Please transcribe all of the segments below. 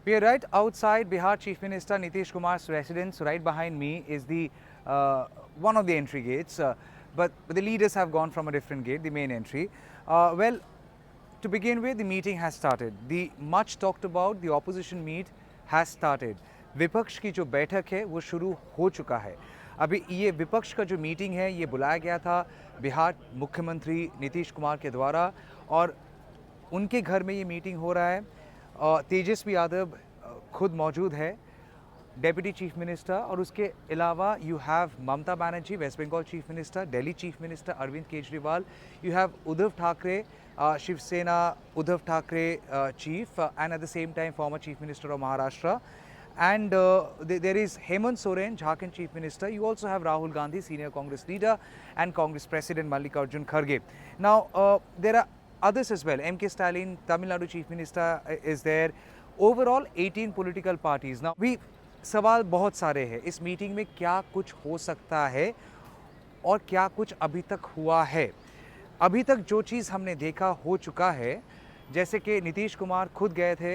We are right outside Bihar Chief Minister Nitish Kumar's residence. Right behind me is the one of the entry gates, but the leaders have gone from a different gate, the main entry. Well, to begin with, the meeting has started. The much talked about the opposition meet has started. विपक्ष की जो बैठक है वो शुरू हो चुका है. अभी ये विपक्ष का जो मीटिंग है ये बुलाया गया था बिहार मुख्यमंत्री नीतीश कुमार के द्वारा और उनके घर में ये मीटिंग हो रहा है. तेजस्वी यादव खुद मौजूद है, डेप्यूटी चीफ मिनिस्टर, और उसके अलावा you have Mamata Banerjee, West Bengal chief minister, Delhi chief minister Arvind Kejriwal, you have Uddhav Thackeray, Shivsena Uddhav Thackeray chief, and at the same time former chief minister of Maharashtra. And there is Hemant Soren, Jharkhand Chief Minister. You also have Rahul Gandhi, senior Congress leader, and Congress President Mallikarjun Kharge. Now, there are others as well. M.K. Stalin, Tamil Nadu Chief Minister is there. Overall, 18 political parties. Now, सवाल बहुत सारे हैं. इस meeting में क्या कुछ हो सकता है और क्या कुछ अभी तक हुआ है. अभी तक जो चीज़ हमने देखा हो चुका है, जैसे कि नीतीश कुमार खुद गए थे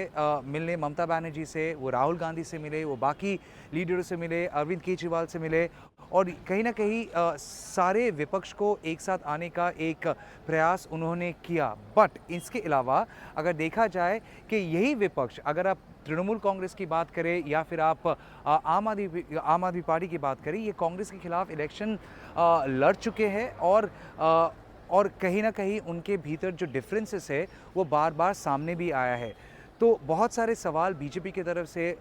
मिलने ममता बनर्जी से, वो राहुल गांधी से मिले, वो बाकी लीडरों से मिले, अरविंद केजरीवाल से मिले, और कहीं ना कहीं सारे विपक्ष को एक साथ आने का एक प्रयास उन्होंने किया. बट इसके अलावा अगर देखा जाए कि यही विपक्ष, अगर आप तृणमूल कांग्रेस की बात करें या फिर आप आम आदमी पार्टी की बात करें, ये कांग्रेस के खिलाफ इलेक्शन लड़ चुके हैं और कहीं ना कहीं उनके भीतर जो डिफरेंसेस है वो बार बार सामने भी आया है. तो बहुत सारे सवाल बीजेपी की तरफ से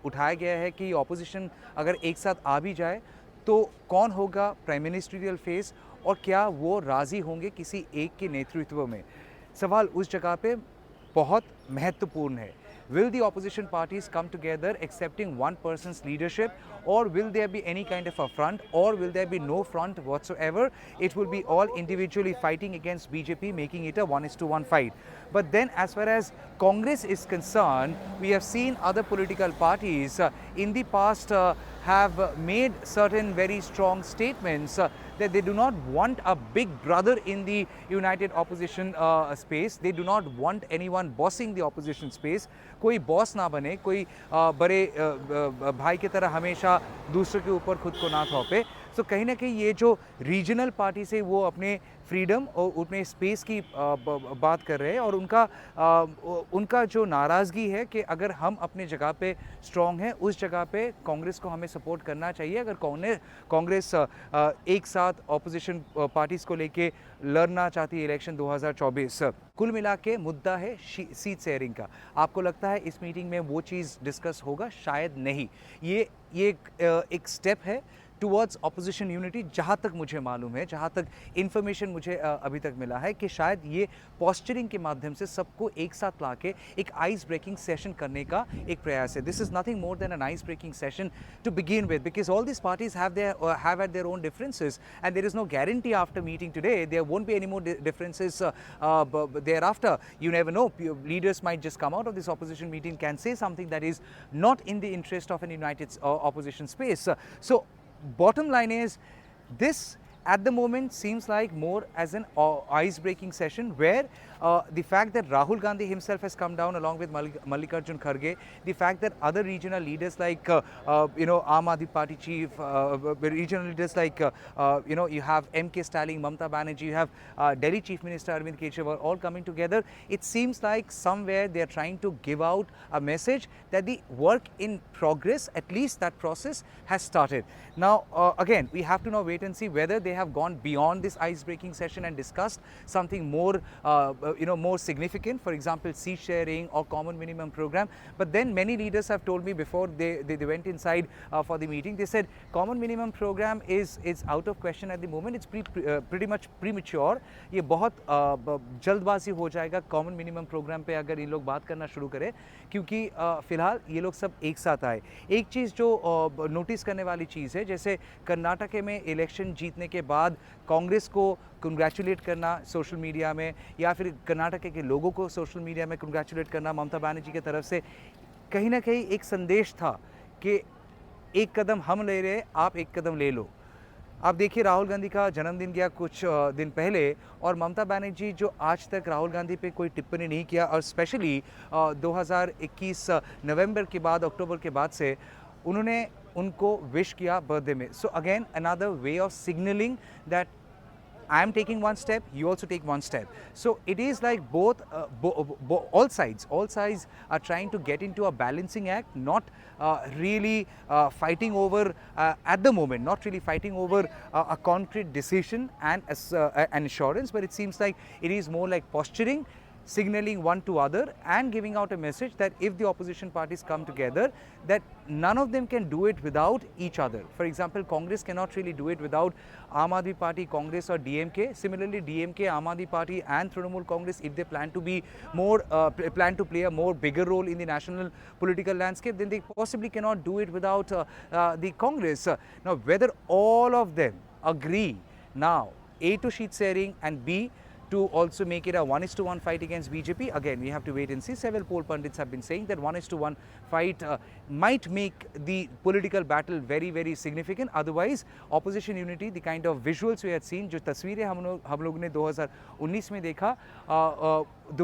उठाया गया है कि ऑपोजिशन अगर एक साथ आ भी जाए तो कौन होगा प्राइम मिनिस्ट्रियल फेस और क्या वो राज़ी होंगे किसी एक के नेतृत्व में. सवाल उस जगह पे बहुत महत्वपूर्ण है. Will the opposition parties come together accepting one person's leadership, or will there be any kind of a front, or will there be no front whatsoever? It will be all individually fighting against BJP, making it a 1:1 fight. But then as far as Congress is concerned, we have seen other political parties in the past have made certain very strong statements that they do not want a big brother in the united opposition space. They do not want anyone bossing the opposition space. कोई boss ना बने, कोई बड़े भाई की तरह हमेशा दूसरों के ऊपर खुद को ना थोपे. सो कहीं ना कहीं ये जो रीजनल पार्टी से वो अपने फ्रीडम और अपने स्पेस की बात कर रहे हैं, और उनका जो नाराज़गी है कि अगर हम अपने जगह पे स्ट्रॉन्ग हैं, उस जगह पे कांग्रेस को हमें सपोर्ट करना चाहिए. अगर कांग्रेस एक साथ ऑपोजिशन पार्टीज़ को लेके लड़ना चाहती है इलेक्शन 2024. कुल मिला के मुद्दा है सीट शेयरिंग का. आपको लगता है इस मीटिंग में वो चीज़ डिस्कस होगा? शायद नहीं. ये एक स्टेप है टुवर्ड्स ऑपोजिशन यूनिटी. जहाँ तक मुझे मालूम है, जहाँ तक इन्फॉर्मेशन मुझे अभी तक मिला है कि शायद ये पोस्चरिंग के माध्यम से सबको एक साथ ला के एक आइस ब्रेकिंग सेशन करने का एक प्रयास है. This is nothing more than an ice breaking session to begin with, because all this parties have had their own differences and there is no guarantee after meeting today there won't be any more differences thereafter. You never know, leaders might just come out of this opposition meeting, can say something that is not in the interest of an united opposition space. So bottom line is, this at the moment seems like more as an ice-breaking session where the fact that Rahul Gandhi himself has come down along with Mallikarjun Kharge, the fact that other regional leaders like Aam Aadmi Party chief, regional leaders like you have M.K. Stalin, Mamta Banerjee, you have Delhi Chief Minister Arvind Kejriwal all coming together. It seems like somewhere they are trying to give out a message that the work in progress, at least that process, has started. Now again, we have to now wait and see whether they have gone beyond this ice-breaking session and discussed something more more significant, for example seat sharing or common minimum program. But then many leaders have told me before they went inside for the meeting, they said common minimum program is out of question at the moment. It's pretty much premature. ये बहुत जल्दबाजी हो जाएगा common minimum programme पे अगर इन लोग बात करना शुरू करें, क्योंकि फ़िलहाल ये लोग सब एक साथ आए. एक चीज़ जो नोटिस करने वाली चीज़ है, जैसे कर्नाटक में इलेक्शन जीतने के बाद कांग्रेस को कंग्रेचुलेट करना सोशल मीडिया में, या फिर कर्नाटक के लोगों को सोशल मीडिया में कंग्रेचुलेट करना ममता बनर्जी की तरफ से, कहीं ना कहीं एक संदेश था कि एक कदम हम ले रहे, आप एक कदम ले लो. आप देखिए राहुल गांधी का जन्मदिन गया कुछ दिन पहले और ममता बनर्जी जो आज तक राहुल गांधी पे कोई टिप्पणी नहीं किया और स्पेशली 2021 नवंबर के बाद अक्टूबर के बाद से उन्होंने उनको विश किया बर्थडे में. So again another way of signalling that I am taking one step, you also take one step. So it is like both, all sides are trying to get into a balancing act, not really fighting over at the moment, not really fighting over a concrete decision and an assurance, but it seems like it is more like posturing, signaling one to other and giving out a message that if the opposition parties come together, that none of them can do it without each other. For example, Congress cannot really do it without Aam Aadmi Party, Congress or DMK. Similarly, DMK, Aam Aadmi Party and Trinamool Congress, if they plan to be more, plan to play a more bigger role in the national political landscape, then they possibly cannot do it without the Congress. Now, whether all of them agree now, A, to sheet sharing and B, to also make it a 1:1 fight against BJP. Again, we have to wait and see. Several poll pundits have been saying that 1:1 fight might make the political battle very, very significant. Otherwise, opposition unity, the kind of visuals we had seen, जो तस्वीरें हम लोग ने 2019 में देखा,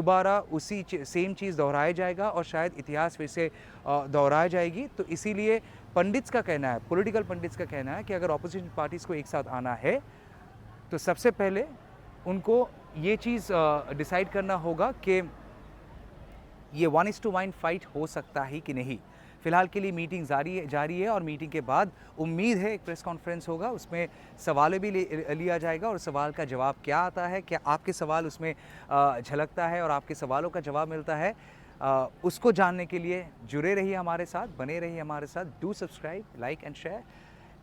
दोबारा उसी same चीज़ दोहराया जाएगा और शायद इतिहास फिर से दोहराया जाएगी. तो इसीलिए पंडित्स का कहना है, पॉलिटिकल पंडित्स का कहना है कि अगर ऑपोजिशन पार्टीज़ को एक साथ आना है तो सबसे पहले उनको ये चीज़ डिसाइड करना होगा कि ये 1:1 फाइट हो सकता है कि नहीं. फ़िलहाल के लिए मीटिंग जारी है और मीटिंग के बाद उम्मीद है एक प्रेस कॉन्फ्रेंस होगा, उसमें सवाल भी लिया जाएगा और सवाल का जवाब क्या आता है, क्या आपके सवाल उसमें झलकता है और आपके सवालों का जवाब मिलता है, उसको जानने के लिए जुड़े रहिए हमारे साथ, बने रहिए हमारे साथ. Do subscribe, like and share.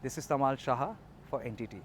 This is Tamal Shah for NTT.